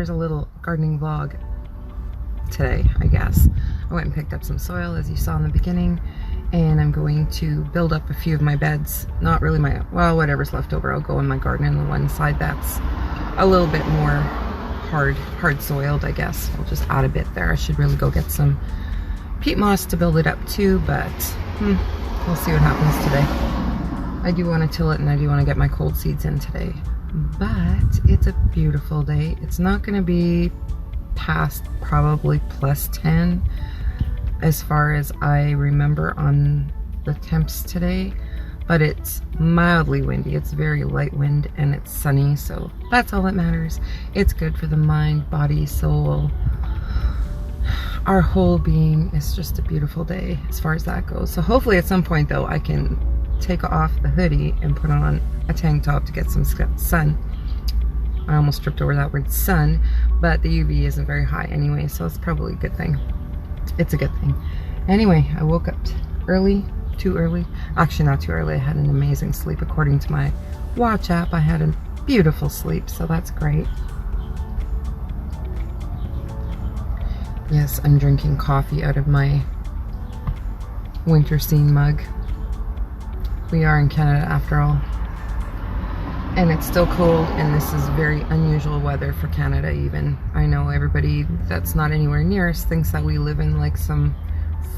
here's a little gardening vlog today, I guess. I went and picked up some soil, as you saw in the beginning, and I'm going to build up a few of my beds. Not really my, well, whatever's left over, I'll go in my garden in the one side that's a little bit more hard soiled, I guess. I'll just add a bit there. I should really go get some peat moss to build it up too, but we'll see what happens today. I do want to till it, and I do want to get my cold seeds in today. But it's a beautiful day. It's not going to be past probably plus 10 as far as I remember on the temps today, but it's mildly windy. It's very light wind and it's sunny, so that's all that matters. It's good for the mind, body, soul, our whole being. It's just a beautiful day as far as that goes. So hopefully at some point though I can take off the hoodie and put on a tank top to get some sun. I almost tripped over that word sun, but the UV isn't very high anyway, so it's probably a good thing. It's a good thing. Anyway, I woke up early, too early. Actually, not too early. I had an amazing sleep. According to my watch app, I had a beautiful sleep, so that's great. Yes, I'm drinking coffee out of my winter scene mug. We are in Canada after all. And it's still cold, and this is very unusual weather for Canada even. I know everybody that's not anywhere near us thinks that we live in like some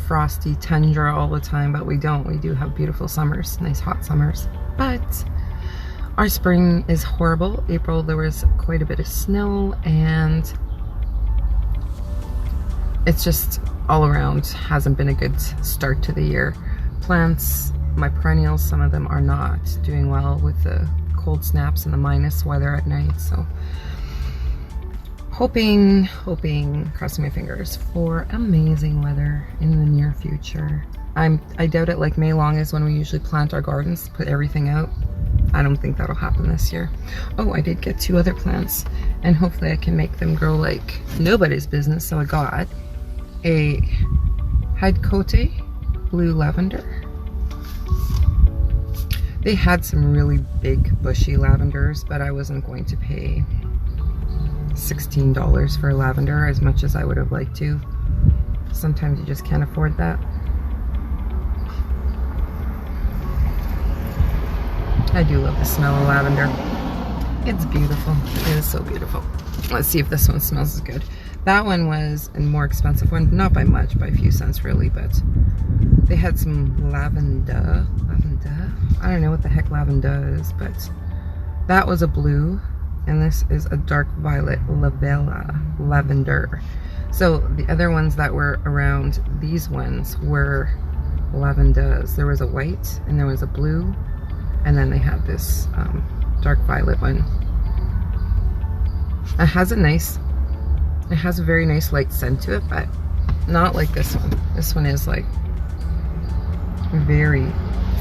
frosty tundra all the time, but we don't. We do have beautiful summers, nice hot summers. But our spring is horrible. April there was quite a bit of snow, and it's just all around hasn't been a good start to the year. Plants, my perennials, some of them are not doing well with the cold snaps and the minus weather at night, so hoping, crossing my fingers for amazing weather in the near future. I doubt it. Like May long is when we usually plant our gardens, put everything out. I don't think that'll happen this year. Oh, I did get 2 other plants, and hopefully I can make them grow like nobody's business. So I got a Hydecote blue lavender. They had some really big bushy lavenders, but I wasn't going to pay $16 for lavender as much as I would have liked to. Sometimes you just can't afford that. I do love the smell of lavender. It's beautiful. It is so beautiful. Let's see if this one smells as good. That one was a more expensive one, not by much, by a few cents really, but they had some lavender. I don't know what the heck lavender is, but that was a blue, and this is a dark violet lavender. So the other ones that were around, these ones were lavenders. There was a white and there was a blue, and then they had this dark violet one. It has a very nice light scent to it, but not like this one. This one is like very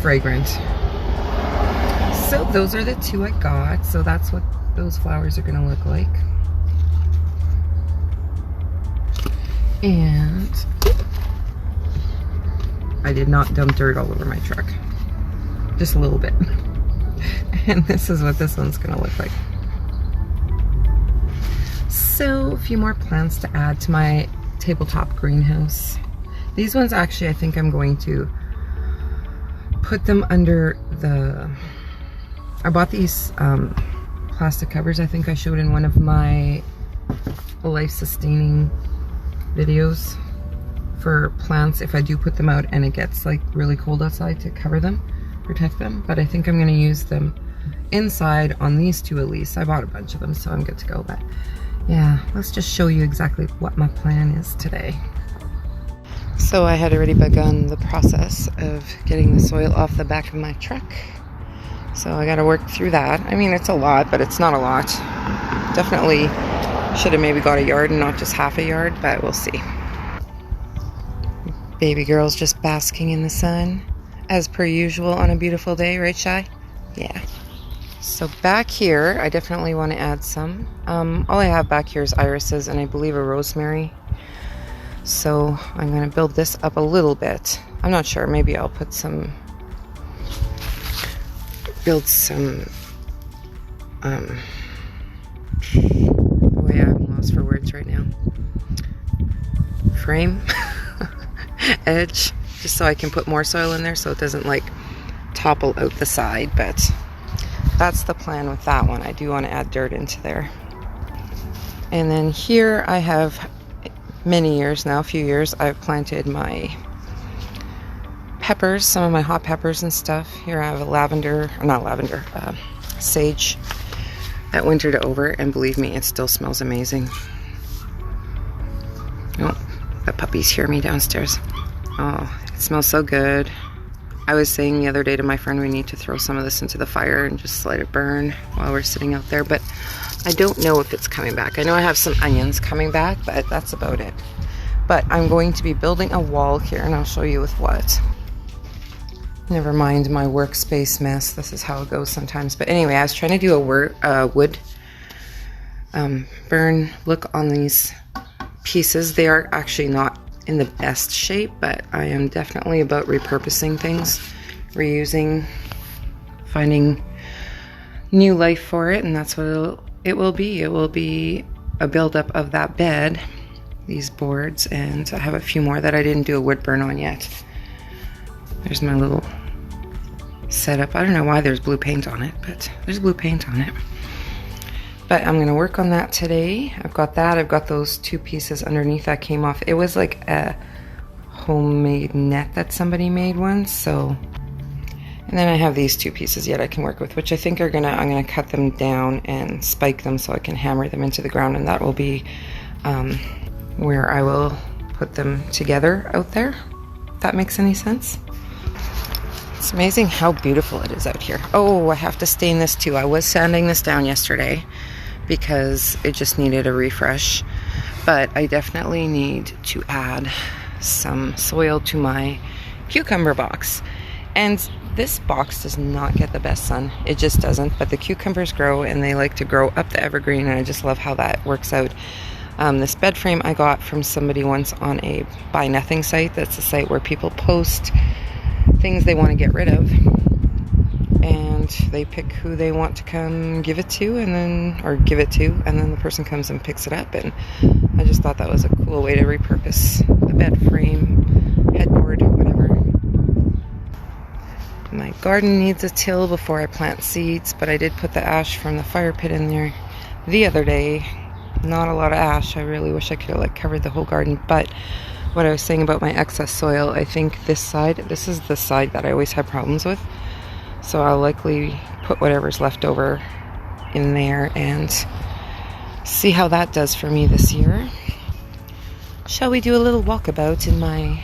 fragrant. So those are the 2 I got. So that's what those flowers are gonna look like. And I did not dump dirt all over my truck. Just a little bit. And this is what this one's gonna look like. So a few more plants to add to my tabletop greenhouse. These ones actually, I think I'm going to put them under the, I bought these plastic covers. I think I showed in one of my life sustaining videos for plants if I do put them out and it gets like really cold outside, to cover them, protect them. But I think I'm going to use them inside on these 2 at least. I bought a bunch of them, so I'm good to go. But yeah, let's just show you exactly what my plan is today. So I had already begun the process of getting the soil off the back of my truck. So I got to work through that. I mean, it's a lot, but it's not a lot. Definitely should have maybe got a yard and not just half a yard, but we'll see. Baby girl's just basking in the sun, as per usual on a beautiful day, right, Shy? Yeah. So back here, I definitely want to add some. All I have back here is irises and I believe a rosemary. So I'm going to build this up a little bit. I'm not sure. Maybe I'll put some, build some, oh yeah, I'm frame edge, just so I can put more soil in there so it doesn't like topple out the side. But that's the plan with that one. I do want to add dirt into there. And then here I have many years now, a few years, I've planted my peppers, some of my hot peppers and stuff. Here I have a sage that wintered over, and believe me, it still smells amazing. Oh, the puppies hear me downstairs. Oh, it smells so good. I was saying the other day to my friend we need to throw some of this into the fire and just let it burn while we're sitting out there, but I don't know if it's coming back. I know I have some onions coming back, but that's about it. But I'm going to be building a wall here, and I'll show you with what. Never mind my workspace mess. This is how it goes sometimes. But anyway, I was trying to do a wood burn look on these pieces. They are actually not in the best shape, but I am definitely about repurposing things, reusing, finding new life for it, and that's what it will be. It will be a buildup of that bed, these boards, and I have a few more that I didn't do a wood burn on yet. There's my little setup. I don't know why there's blue paint on it, but there's blue paint on it. But I'm gonna work on that today. I've got that. I've got those two pieces underneath that came off. It was like a homemade net that somebody made once, so. And then I have these two pieces yet I can work with, which I think I'm gonna cut them down and spike them so I can hammer them into the ground, and that will be where I will put them together out there, if that makes any sense. It's amazing how beautiful it is out here. Oh, I have to stain this too. I was sanding this down yesterday because it just needed a refresh, but I definitely need to add some soil to my cucumber box. And this box does not get the best sun. It just doesn't, but the cucumbers grow, and they like to grow up the evergreen, and I just love how that works out. This bed frame I got from somebody once on a Buy Nothing site. That's a site where people post things they want to get rid of, and they pick who they want to come give it to, and then the person comes and picks it up. And I just thought that was a cool way to repurpose the bed frame, headboard, whatever. My garden needs a till before I plant seeds, but I did put the ash from the fire pit in there the other day. Not a lot of ash. I really wish I could have covered the whole garden, but what I was saying about my excess soil, I think this is the side that I always have problems with. So I'll likely put whatever's left over in there and see how that does for me this year. Shall we do a little walkabout in my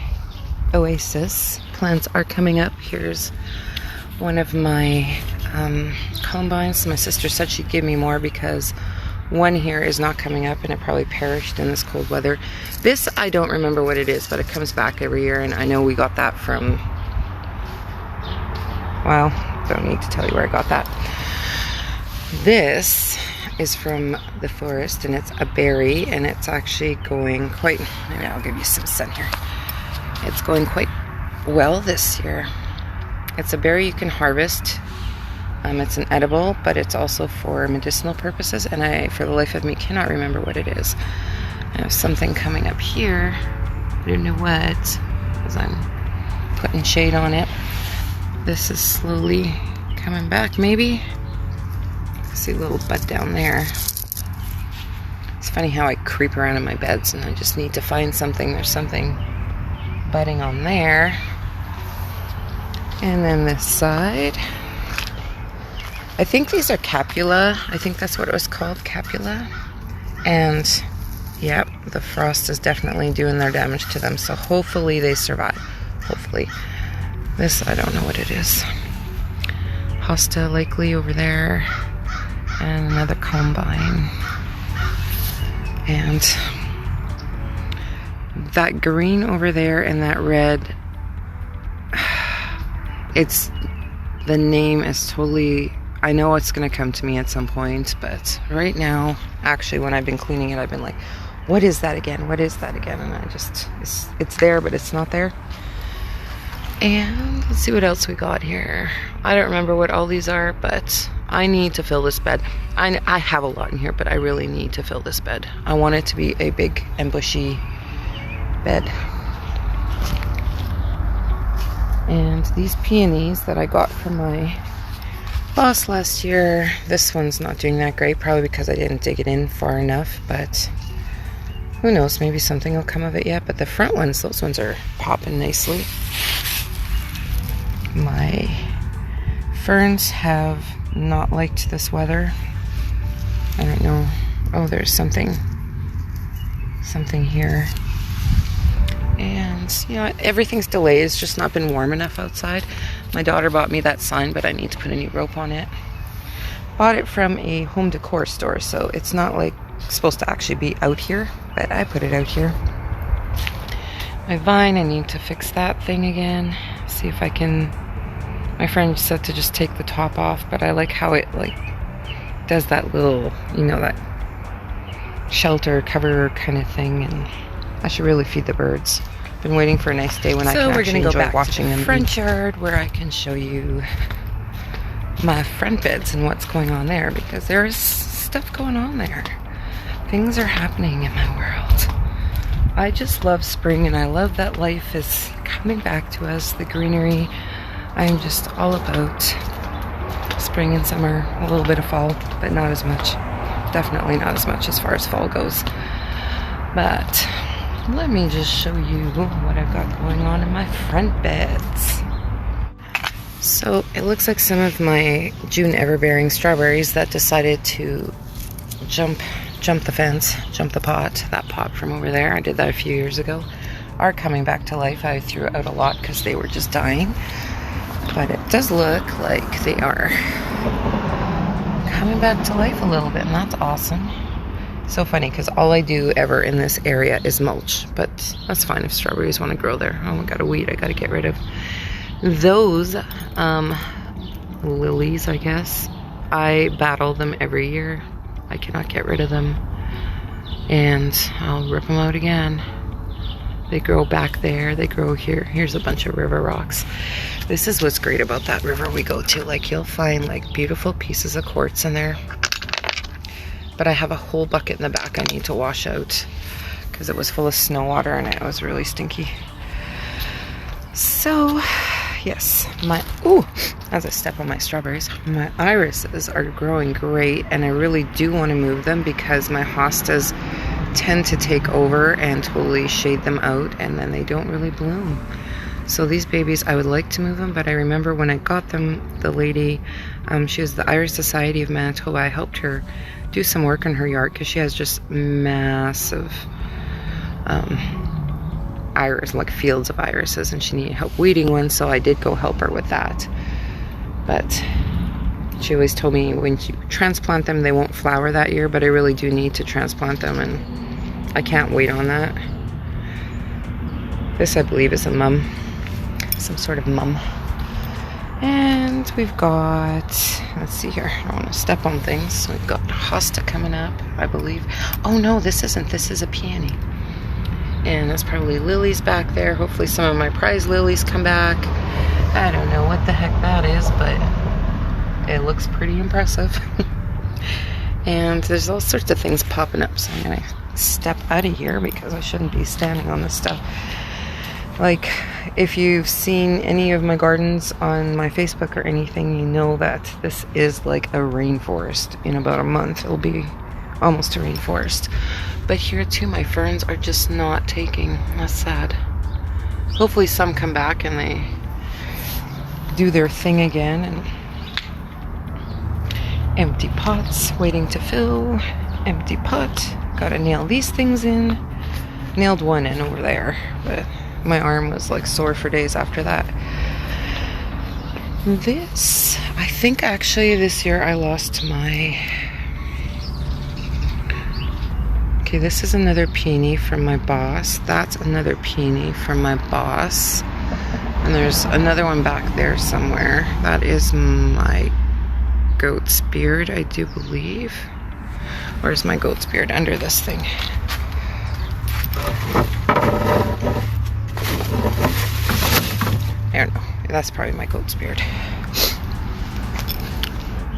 oasis? Plants are coming up. Here's one of my columbines. My sister said she'd give me more because one here is not coming up, and it probably perished in this cold weather. This, I don't remember what it is, but it comes back every year, and I know we got that from, well, don't need to tell you where I got that. This is from the forest, and it's a berry, and it's actually going quite, maybe I'll give you some sun here. It's going quite well this year. It's a berry you can harvest. It's an edible, but it's also for medicinal purposes, and I, for the life of me, cannot remember what it is. I have something coming up here. I don't know what, because I'm putting shade on it. This is slowly coming back, maybe. I see a little bud down there. It's funny how I creep around in my beds, and I just need to find something. There's something budding on there. And then this side, I think these are Capula. I think that's what it was called, Capula. And yep, the frost is definitely doing their damage to them. So hopefully they survive. Hopefully. This, I don't know what it is. Hosta likely over there. And another combine. And that green over there and that red, it's, the name is totally, I know it's going to come to me at some point, but right now, actually, when I've been cleaning it, I've been like, what is that again? What is that again? And I just, it's there, but it's not there. And let's see what else we got here. I don't remember what all these are, but I need to fill this bed. I have a lot in here, but I really need to fill this bed. I want it to be a big and bushy bed. And these peonies that I got from my boss last year, this one's not doing that great, probably because I didn't dig it in far enough, but who knows, maybe something will come of it yet. But the front ones, those ones are popping nicely. My ferns have not liked this weather. I don't know. Oh, there's something here. And, you know, everything's delayed. It's just not been warm enough outside. My daughter bought me that sign, but I need to put a new rope on it. Bought it from a home decor store, so it's not like supposed to actually be out here, but I put it out here. My vine, I need to fix that thing again. See if I can. My friend said to just take the top off, but I like how it does that little, you know, that shelter cover kind of thing, and I should really feed the birds. Been waiting for a nice day when I can actually enjoy watching them. Front yard where I can show you my front beds and what's going on there, because there's stuff going on there. Things are happening in my world. I just love spring, and I love that life is coming back to us, the greenery. I'm just all about spring and summer, a little bit of fall, but not as much. Definitely not as much as far as fall goes. But let me just show you what I've got going on in my front beds. So it looks like some of my June ever-bearing strawberries that decided to jump the fence, jump the pot, that pot from over there, I did that a few years ago, are coming back to life. I threw out a lot because they were just dying, but it does look like they are coming back to life a little bit, and that's awesome. So funny, because all I do ever in this area is mulch, but that's fine if strawberries want to grow there. Oh, I got a weed I got to get rid of. Those lilies, I guess, I battle them every year. I cannot get rid of them, and I'll rip them out again. They grow back there, they grow here. Here's a bunch of river rocks. This is what's great about that river we go to. Like, you'll find like beautiful pieces of quartz in there. But I have a whole bucket in the back I need to wash out because it was full of snow water and it was really stinky. So, yes, as I step on my strawberries, my irises are growing great, and I really do want to move them because my hostas tend to take over and totally shade them out, and then they don't really bloom. So these babies, I would like to move them, but I remember when I got them, the lady, she was the Iris Society of Manitoba. I helped her do some work in her yard because she has just massive iris, like fields of irises, and she needed help weeding one, so I did go help her with that. But she always told me when you transplant them, they won't flower that year, but I really do need to transplant them, and I can't wait on that. This, I believe, is a mum, some sort of mum. And we've got, let's see here, I don't want to step on things. We've got hosta coming up, I believe. Oh no, this isn't, this is a peony. And there's probably lilies back there. Hopefully some of my prize lilies come back. I don't know what the heck that is, but it looks pretty impressive. And there's all sorts of things popping up, so I'm gonna step out of here because I shouldn't be standing on this stuff. Like, if you've seen any of my gardens on my Facebook or anything, you know that this is like a rainforest. In about a month, it'll be almost a rainforest. But here too, my ferns are just not taking. That's sad. Hopefully some come back and they do their thing again. And empty pots waiting to fill. Empty pot. Gotta nail these things in. Nailed one in over there, but my arm was like sore for days after that. This, I think actually this year I lost my... Okay, this is another peony from my boss. That's another peony from my boss. And there's another one back there somewhere. That is my goat's beard, I do believe. Where's my goat's beard? Under this thing. I don't know. That's probably my goat's beard.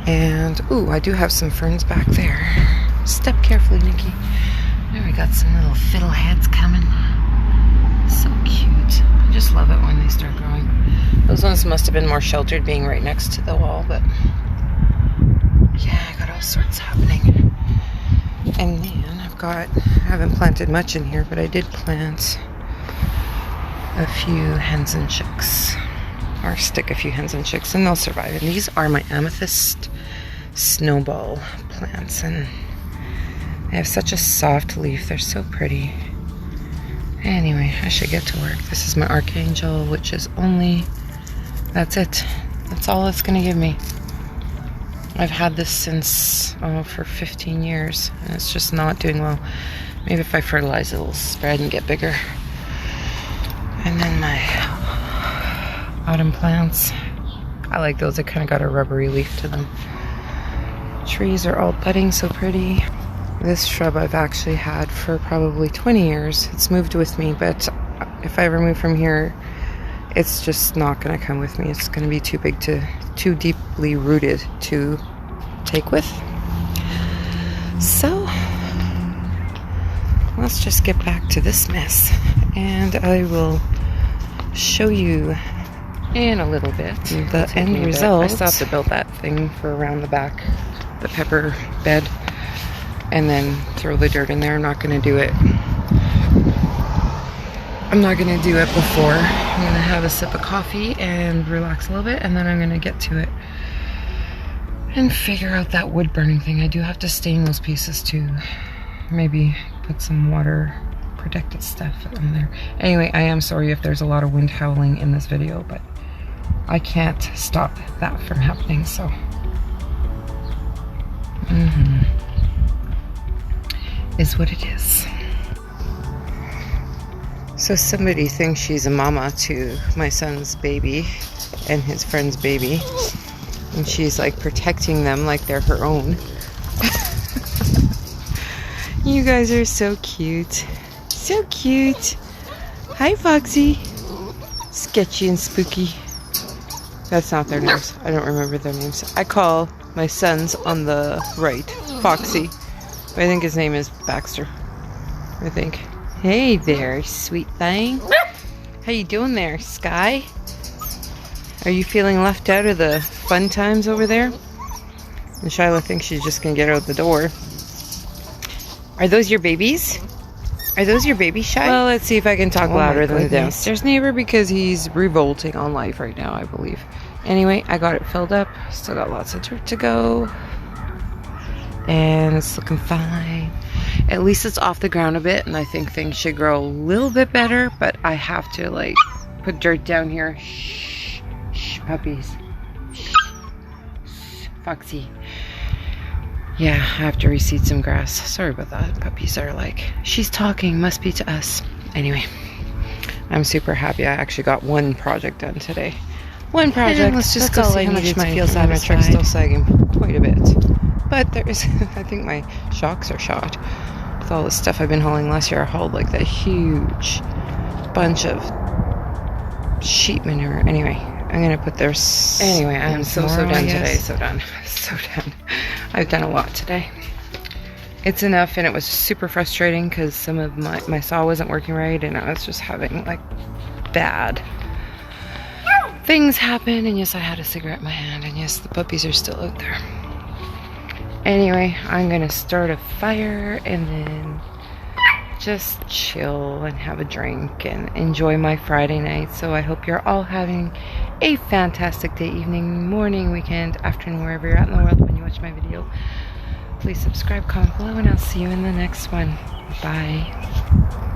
And, ooh, I do have some ferns back there. Step carefully, Nikki. There we got some little fiddleheads coming. cute. I just love it when they start growing. Those ones must have been more sheltered being right next to the wall, but yeah, I got all sorts happening. And then I haven't planted much in here, but I did plant a few hens and chicks, or stick a few hens and chicks, and they'll survive. And these are my amethyst snowball plants, and they have such a soft leaf. They're so pretty. Anyway, I should get to work. This is my archangel, which is that's it. That's all it's gonna give me. I've had this since, for 15 years, and it's just not doing well. Maybe if I fertilize it, it'll spread and get bigger. And then my autumn plants. I like those. They kind of got a rubbery leaf to them. Trees are all budding so pretty. This shrub I've actually had for probably 20 years. It's moved with me, but if I ever move from here, it's just not going to come with me. It's going to be too big too deeply rooted to take with. So let's just get back to this mess, and I will show you in a little bit the end result. I still have to build that thing for around the back, the pepper bed, and then throw the dirt in there. I'm not going to do it before. I'm going to have a sip of coffee and relax a little bit, and then I'm going to get to it and figure out that wood burning thing. I do have to stain those pieces too. Maybe put some water protected stuff in there. Anyway, I am sorry if there's a lot of wind howling in this video, but I can't stop that from happening, so. Is what it is. So somebody thinks she's a mama to my son's baby and his friend's baby, and she's like protecting them like they're her own. You guys are so cute. So cute. Hi, Foxy. Sketchy and spooky. That's not their names. I don't remember their names. I call my son's on the right Foxy, but I think his name is Baxter. I think. Hey there, sweet thing. How you doing there, Sky? Are you feeling left out of the fun times over there? And Shyla thinks she's just gonna get out the door. Are those your babies? Are those your babies, Shy? Well, let's see if I can talk louder than the downstairs neighbor, because he's revolting on life right now, I believe. Anyway, I got it filled up. Still got lots of dirt to go. And it's looking fine. At least it's off the ground a bit, and I think things should grow a little bit better, but I have to, like, put dirt down here. Shh, shh, puppies. Shh, Foxy. Yeah, I have to reseed some grass. Sorry about that. Puppies are like, she's talking, must be to us. Anyway, I'm super happy I actually got one project done today. One project. And let's just go see how much my truck's still sagging quite a bit. But there is, I think my shocks are shot. With all the stuff I've been hauling last year, I hauled like that huge bunch of sheep manure. Anyway, I'm gonna put this. Anyway, I am so done today. So done. So done. I've done a lot today. It's enough, and it was super frustrating because some of my saw wasn't working right, and I was just having like bad things happen. And yes, I had a cigarette in my hand, and yes, the puppies are still out there. Anyway, I'm gonna start a fire and then just chill and have a drink and enjoy my Friday night. So I hope you're all having a fantastic day, evening, morning, weekend, afternoon, wherever you're at in the world when you watch my video. Please subscribe, comment below, and I'll see you in the next one. Bye.